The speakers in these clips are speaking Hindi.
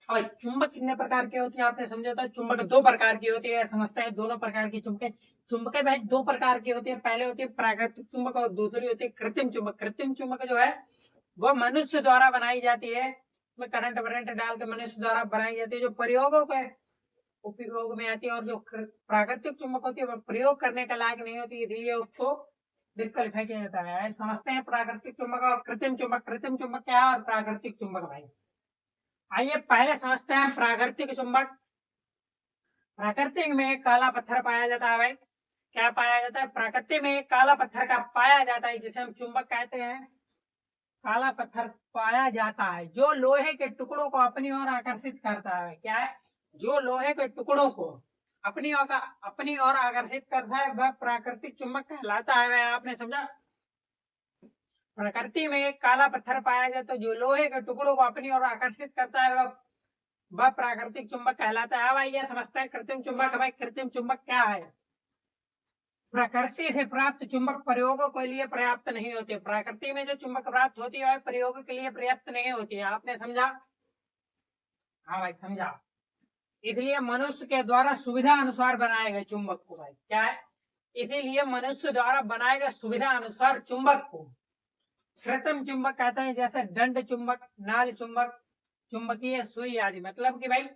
अब चुंबक कितने प्रकार के होती है आपने समझा था। चुंबक दो प्रकार की होती है, समझते हैं दोनों प्रकार की चुंबक। चुंबक भाई दो प्रकार की होती है, पहले होती है प्राकृतिक चुंबक और दूसरी होती है कृत्रिम चुंबक। कृत्रिम चुंबक जो है वह मनुष्य द्वारा बनाई जाती है, उसमें करंट वरेंट डाल के मनुष्य द्वारा बनाई जाती है, जो प्रयोगों के उपयोग में आती है। और जो प्राकृतिक चुंबक होती है वह प्रयोग करने के लायक नहीं होती, इसलिए उसको डिस्क्वालीफाई किया जाता है। समझते हैं प्राकृतिक चुंबक और कृत्रिम चुंबक। कृत्रिम चुंबक क्या है और प्राकृतिक चुंबक भाई आइए पहले समझते हैं प्राकृतिक चुंबक। प्राकृतिक में काला पत्थर पाया जाता है भाई। क्या पाया जाता है? प्रकृति में काला पत्थर का पाया जाता है, जिसे हम चुंबक कहते हैं। काला पत्थर पाया जाता है जो लोहे के टुकड़ों को अपनी ओर आकर्षित करता है। क्या है? जो लोहे के टुकड़ों को अपनी ओर आकर्षित करता है वह प्राकृतिक चुंबक कहलाता है। वह आपने समझा। प्रकृति में एक काला पत्थर पाया जाता है जो लोहे के टुकड़ों को अपनी ओर आकर्षित करता है, वह प्राकृतिक चुंबक कहलाता है। अब आइए समझते हैं कृत्रिम चुंबक। भाई कृत्रिम चुंबक क्या है? प्रकृति से प्राप्त चुंबक प्रयोगों के लिए पर्याप्त नहीं होते। प्रकृति में जो चुंबक प्राप्त होती है वह प्रयोगों के लिए पर्याप्त नहीं होती है। आपने समझा? हाँ भाई समझा। इसलिए मनुष्य के द्वारा सुविधा अनुसार बनाए गए चुंबक को भाई क्या है? इसीलिए मनुष्य द्वारा बनाए गए सुविधा अनुसार चुंबक को कृत्रिम चुंबक कहते हैं, जैसे दंड चुंबक, नाल चुंबक, चुंबकीय सुई आदि। मतलब कि भाई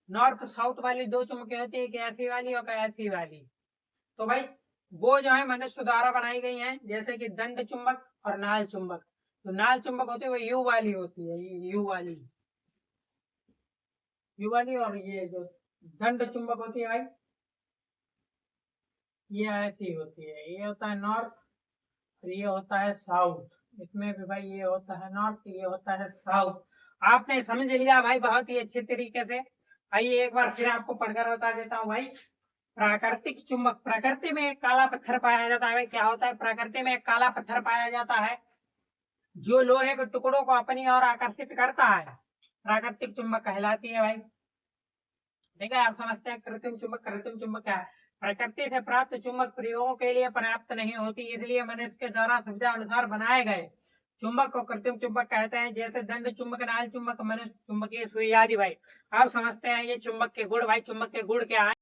नॉर्थ साउथ वाली दो चुंबकें होती है, एक ऐसी वाली और ऐसी वाली। तो भाई वो जो है मनुष्य द्वारा बनाई गई हैं, जैसे कि दंड चुंबक और नाल चुंबक। तो नाल चुंबक होती है वो यू वाली होती है, यू वाली। और ये जो दंड चुंबक होती है भाई ये ऐसी होती है। ये होता है नॉर्थ और ये होता है साउथ। इसमें भी भाई ये होता है नॉर्थ, ये होता है साउथ। आपने समझ लिया भाई बहुत ही अच्छे तरीके से। आइए एक बार फिर आपको पढ़कर बता देता हूँ भाई। प्राकृतिक चुंबक, प्रकृति में एक काला पत्थर पाया जाता है। क्या होता है? प्रकृति में एक काला पत्थर पाया जाता है जो लोहे के टुकड़ों को अपनी ओर आकर्षित करता है, प्राकृतिक चुंबक कहलाती है भाई। ठीक है, आप समझते हैं कृत्रिम चुंबक। कृत्रिम चुंबक क्या है? प्रकृति से प्राप्त चुंबक प्रयोगों के लिए पर्याप्त नहीं होती, इसलिए मनुष्य के द्वारा सुविधा अनुसार बनाए गए चुंबक को कृत्रिम चुंबक कहते हैं, जैसे दंड चुंबक, नाल चुंबक, मनुष्य चुंबकीय सुई आदि भाई। आप समझते हैं ये चुंबक के गुण। भाई चुंबक के गुण क्या है?